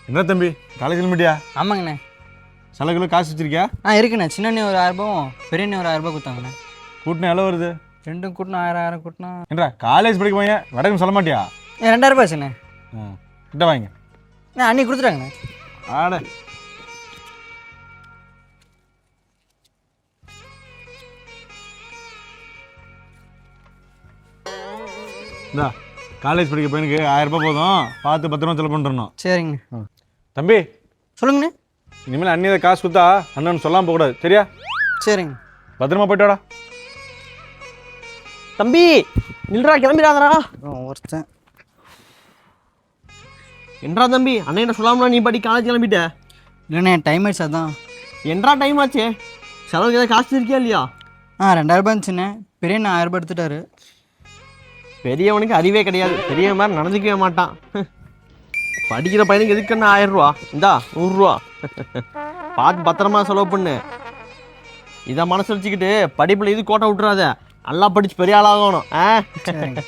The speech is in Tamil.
என்ன தம்பி காலேஜ் கிளம்பிட்டியா? ஆமாங்கண்ணே. செலவுக்குள்ள காசு வச்சிருக்கியா? இருக்குண்ணே. சின்னண்ணே ஒரு 1000 ரூபாவும் பெரியண்ணே ஒரு 1000 ரூபாய் கொடுத்தாங்கண்ணே. கூட்டினா எவ்வளோ வருது? ரெண்டும் கூட்டினா 1000 கூட்டினா ஏன்றா காலேஜ் படிக்க போய் வடக்கு சொல்ல மாட்டியா? 2000 ரூபாய் ஆச்சுண்ணே. கிட்ட வாங்க. அன்னைக்கு கொடுத்துட்டாங்கண்ணே. ஆட இந்தா காலேஜ் படிக்க பையனுக்கு 1000 ரூபாய் போதும், பார்த்து பத்திரமா செலவு பண்ணிடணும். சரிங்க. தம்பி சொல்லுங்கண்ணே. இனிமேல் அண்ணியை காசு கொடுத்தா அண்ணன் சொல்லாமல் போகக்கூடாது, சரியா? சரிங்க. பத்திரமா போயிட்டு வாடா. தம்பி நில்றா, கிளம்பிடாதரா. ஒருத்தன் என்றா தம்பி அண்ணன் சொல்லாமலாம் நீ படி காலேஜ் கிளம்பிட்ட? இல்லைண்ணே, டைம் ஆயிடுச்சு. அதான். என்றா டைம் ஆச்சு? செலவுக்கு ஏதாவது காசு இருக்கியா இல்லையா? 2000 ரூபாய் இருந்துச்சுண்ணே. பெரியண்ணே 1000 ரூபாய் எடுத்துட்டாரு. பெரியவனுக்கு அறிவே கிடையாது, பெரிய மாதிரி நடந்துக்கவே மாட்டான். படிக்கிற பையனுக்கு எதுக்குன்னா 1000 ரூபா, இந்தா 100 ரூபா. பார்த்து பத்திரமா செலவு பண்ணு. இதை மனசு வச்சுக்கிட்டு படிப்பில் இது கோட்டை விட்டுறாத. நல்லா படிச்சு பெரிய ஆளாகணும். சரிங்க.